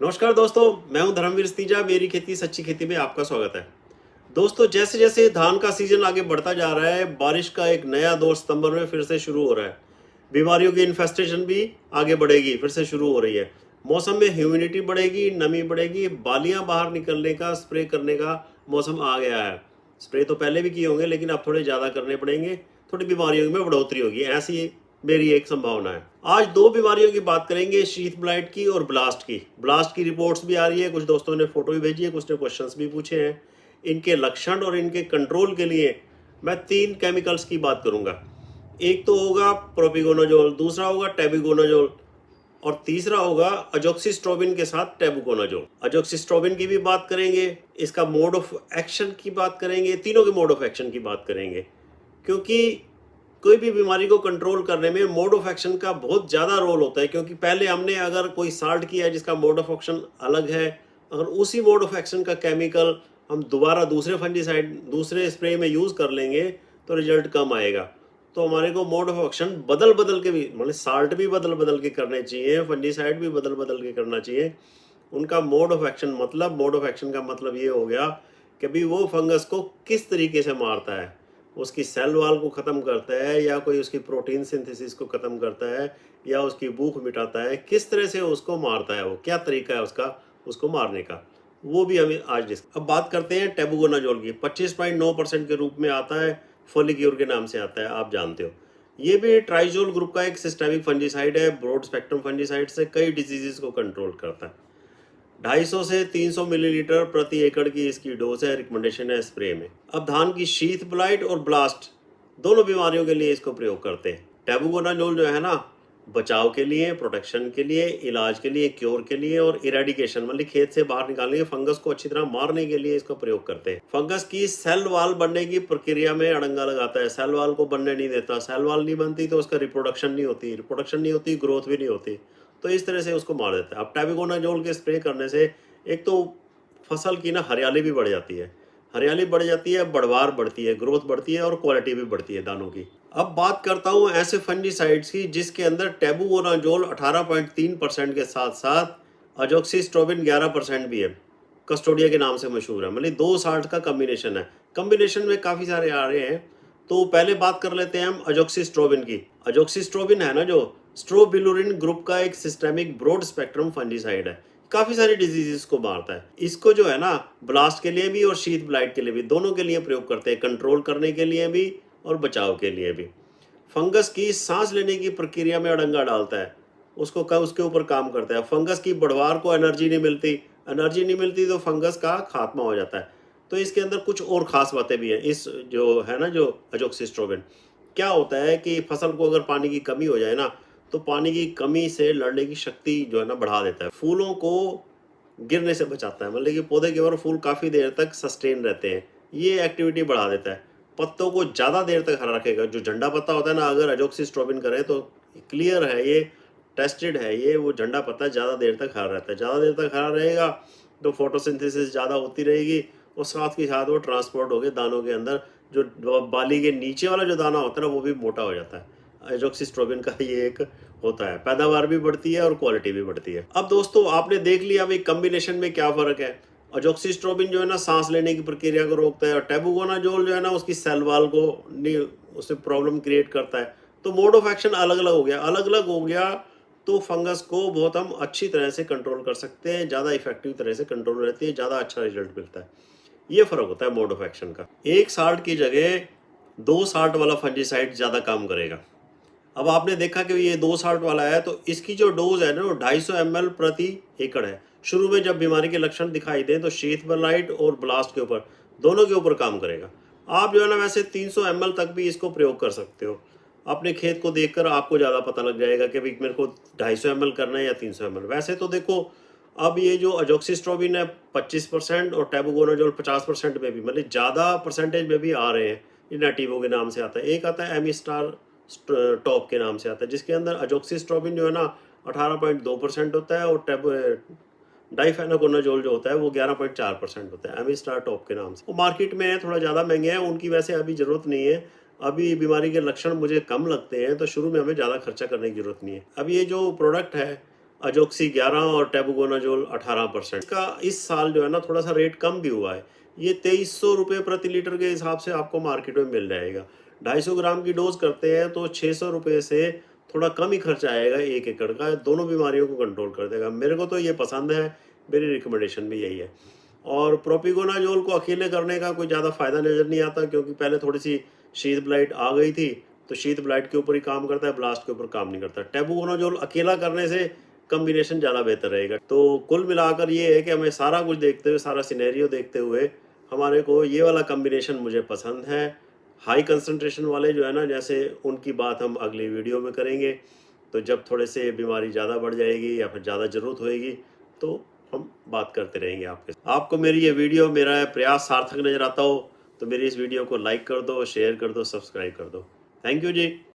नमस्कार दोस्तों, मैं हूं धर्मवीर स्तीजा। मेरी खेती सच्ची खेती में आपका स्वागत है। दोस्तों, जैसे जैसे धान का सीजन आगे बढ़ता जा रहा है, बारिश का एक नया दौर सितंबर में फिर से शुरू हो रहा है। बीमारियों की इन्फेस्टेशन भी आगे बढ़ेगी, फिर से शुरू हो रही है। मौसम में ह्यूमिडिटी बढ़ेगी, नमी बढ़ेगी, बालियां बाहर निकलने का, स्प्रे करने का मौसम आ गया है। स्प्रे तो पहले भी किए होंगे, लेकिन अब थोड़े ज़्यादा करने पड़ेंगे। थोड़ी बीमारियों में बढ़ोतरी होगी, ऐसी मेरी एक संभावना है। आज दो बीमारियों की बात करेंगे, शीथ ब्लाइट की और ब्लास्ट की। ब्लास्ट की रिपोर्ट्स भी आ रही है, कुछ दोस्तों ने फोटो भी भेजी है, कुछ ने क्वेश्चंस भी पूछे हैं। इनके लक्षण और इनके कंट्रोल के लिए मैं 3 केमिकल्स की बात करूंगा। एक तो होगा प्रोपिकोनाजोल, दूसरा होगा टेबुकोनाजोल और तीसरा होगा अजोक्सिस्ट्रोबिन के साथ टेबुकोनाजोल। अजोक्सिस्ट्रोबिन की भी बात करेंगे, इसका मोड ऑफ एक्शन की बात करेंगे, तीनों के मोड ऑफ एक्शन की बात करेंगे। क्योंकि कोई भी बीमारी को कंट्रोल करने में मोड ऑफ एक्शन का बहुत ज़्यादा रोल होता है। क्योंकि पहले हमने अगर कोई साल्ट किया है जिसका मोड ऑफ एक्शन अलग है, अगर उसी मोड ऑफ एक्शन का केमिकल हम दोबारा दूसरे फंजीसाइड दूसरे स्प्रे में यूज़ कर लेंगे तो रिजल्ट कम आएगा। तो हमारे को मोड ऑफ एक्शन बदल बदल के भी, मतलब साल्ट भी बदल बदल के करने चाहिए, फंजीसाइड भी बदल बदल के करना चाहिए। उनका mode of action mode of action का मतलब ये हो गया कि भी वो फंगस को किस तरीके से मारता है। उसकी सेल वाल को ख़त्म करता है, या कोई उसकी प्रोटीन सिंथेसिस को ख़त्म करता है, या उसकी भूख मिटाता है। किस तरह से उसको मारता है, वो क्या तरीका है उसका उसको मारने का, वो भी हमें आज डिस्कस। अब बात करते हैं टेबुकोनाजोल की। 25.9% के रूप में आता है, फोलिक्यूर के नाम से आता है, आप जानते हो। ये भी ट्राइजोल ग्रुप का एक सिस्टेमिक फंजीसाइड है। ब्रॉड स्पेक्ट्रम फंजीसाइड से कई डिजीजेस को कंट्रोल करता है। 250 से 300 मिलीलीटर प्रति एकड़ की इसकी डोज है, रिकमेंडेशन है स्प्रे में। अब धान की शीथ ब्लाइट और ब्लास्ट दोनों बीमारियों के लिए इसको प्रयोग करते हैं। टेबुकोनाजोल जो है ना, बचाव के लिए, प्रोटेक्शन के लिए, इलाज के लिए, क्योर के लिए और इरेडिकेशन मतलब खेत से बाहर निकालने के, फंगस को अच्छी तरह मारने के लिए इसका प्रयोग करते हैं। फंगस की सेल वाल बनने की प्रक्रिया में अड़ंगा लगाता है, सेल वाल को बनने नहीं देता। सेल वाल नहीं बनती तो उसका रिप्रोडक्शन नहीं होती, रिप्रोडक्शन नहीं होती, ग्रोथ भी नहीं होती। तो इस तरह से उसको मार देता है। अब टेबुकोनाजोल के स्प्रे करने से एक तो फसल की ना हरियाली भी बढ़ जाती है, हरियाली बढ़ जाती है, बढ़वार बढ़ती है, ग्रोथ बढ़ती है और क्वालिटी भी बढ़ती है दानों की। अब बात करता हूँ ऐसे फंजीसाइड्स की जिसके अंदर टेबुकोनाजोल 18.3% के साथ साथ अजोक्सिस्ट्रोबिन 11% भी है। कस्टोडिया के नाम से मशहूर है, मतलब 2 साल्ट का कम्बिनेशन है। कम्बिनेशन में काफ़ी सारे आ रहे हैं। तो पहले बात कर लेते हैं हम अजोक्सिस्ट्रोबिन की। अजोक्सिस्ट्रोबिन है ना, जो स्ट्रोबिलुरिन ग्रुप का एक सिस्टेमिक ब्रॉड स्पेक्ट्रम फंजीसाइड है, काफ़ी सारी डिजीजेस को मारता है। इसको जो है ना, ब्लास्ट के लिए भी और शीथ ब्लाइट के लिए भी, दोनों के लिए प्रयोग करते हैं, कंट्रोल करने के लिए भी और बचाव के लिए भी। फंगस की सांस लेने की प्रक्रिया में अड़ंगा डालता है, उसको उसके ऊपर काम करता है। फंगस की बढ़वार को एनर्जी नहीं मिलती, एनर्जी नहीं मिलती तो फंगस का खात्मा हो जाता है। तो इसके अंदर कुछ और ख़ास बातें भी हैं। इस जो है ना, जो अजोक्सिस्ट्रोबिन, क्या होता है कि फसल को अगर पानी की कमी हो जाए ना, तो पानी की कमी से लड़ने की शक्ति जो है ना बढ़ा देता है। फूलों को गिरने से बचाता है, मतलब कि पौधे के ऊपर फूल काफ़ी देर तक सस्टेन रहते हैं, ये एक्टिविटी बढ़ा देता है। पत्तों को ज़्यादा देर तक हरा रखेगा। जो झंडा पत्ता होता है ना, अगर अजोक्सिस्ट्रोबिन करें तो क्लियर है, ये टेस्टेड है, ये वो झंडा पत्ता ज़्यादा देर तक हरा रहता है। ज़्यादा देर तक हरा रहेगा तो फोटोसिंथेसिस ज़्यादा होती रहेगी और साथ के साथ वो ट्रांसपोर्ट होकर दानों के अंदर, जो बाली के नीचे वाला जो दाना होता है ना, वो भी मोटा हो जाता है। एजोक्सिस्ट्रोबिन का ये एक होता है, पैदावार भी बढ़ती है और क्वालिटी भी बढ़ती है। अब दोस्तों, आपने देख लिया भाई कम्बिनेशन में क्या फ़र्क है। अजोक्सिस्ट्रोबिन जो है ना, सांस लेने की प्रक्रिया को रोकता है, और टेबुकोनाजोल जो है ना, उसकी सेल वाल को नहीं, उससे प्रॉब्लम क्रिएट करता है। तो मोड ऑफ एक्शन अलग अलग हो गया, अलग अलग हो गया। तो फंगस को बहुत हम अच्छी तरह से कंट्रोल कर सकते हैं, ज़्यादा इफेक्टिव तरह से कंट्रोल रहती है, ज़्यादा अच्छा रिजल्ट मिलता है। ये फ़र्क होता है मोड ऑफ एक्शन का। 1 साल्ट की जगह 2 साल्ट वाला फंजीसाइड ज़्यादा काम करेगा। अब आपने देखा कि ये 2 साल्ट वाला है, तो इसकी जो डोज है ना, वो 250 ml प्रति एकड़ है। शुरू में जब बीमारी के लक्षण दिखाई दें तो शीथ ब्लाइट और ब्लास्ट के ऊपर, दोनों के ऊपर काम करेगा। आप जो है ना, वैसे 300 ml तक भी इसको प्रयोग कर सकते हो। अपने खेत को देखकर आपको ज़्यादा पता लग जाएगा कि भाई मेरे को 250 ml करना है या 300 ml। वैसे तो देखो, अब ये जो अजोक्सिस्ट्रोबिन है 25% और टेबुकोनाजोल 50% में भी, मतलब ज़्यादा परसेंटेज में भी आ रहे हैं। ये नेटिवो के नाम से आता है। एक आता है एमिस्टार टॉप के नाम से आता है, जिसके अंदर अजोक्सिस्ट्रोबिन जो है ना 18.2% होता है, और डाइफेनाकोनाजोल जो होता है वो 11.4% होता है, एमिस्टार टॉप के नाम से। वो मार्केट में है, थोड़ा ज़्यादा महंगे हैं, उनकी वैसे अभी ज़रूरत नहीं है। अभी बीमारी के लक्षण मुझे कम लगते हैं, तो शुरू में हमें ज़्यादा खर्चा करने की ज़रूरत नहीं है। अब ये जो प्रोडक्ट है, अजोक्सी 11 और टेबुकोनाजोल 18%। इसका इस साल जो है ना थोड़ा सा रेट कम भी हुआ है, ये 2300 रुपये प्रति लीटर के हिसाब से आपको मार्केट में मिल जाएगा। 250 ग्राम की डोज करते हैं तो 600 रुपये से थोड़ा कम ही खर्च आएगा 1 एकड़ का, दोनों बीमारियों को कंट्रोल कर देगा। मेरे को तो ये पसंद है, मेरी रिकमेंडेशन भी यही है। और प्रोपिकोनाजोल को अकेले करने का कोई ज़्यादा फ़ायदा नज़र नहीं आता, क्योंकि पहले थोड़ी सी शीत ब्लाइट आ गई थी, तो शीत ब्लाइट के ऊपर ही काम करता है, ब्लास्ट के ऊपर काम नहीं करता। टेबुकोनाजोल अकेला करने से कम्बिनेशन ज़्यादा बेहतर रहेगा। तो कुल मिलाकर ये है कि हमें सारा कुछ देखते हुए, सारा सिनेरियो देखते हुए हमारे को ये वाला कम्बिनेशन मुझे पसंद है। हाई कंसंट्रेशन वाले जो है ना, जैसे उनकी बात हम अगली वीडियो में करेंगे। तो जब थोड़े से बीमारी ज़्यादा बढ़ जाएगी या फिर ज़्यादा ज़रूरत होएगी तो हम बात करते रहेंगे आपके साथ। आपको मेरी ये वीडियो, मेरा प्रयास सार्थक नज़र आता हो तो मेरी इस वीडियो को लाइक कर दो, शेयर कर दो, सब्सक्राइब कर दो। Thank you ji.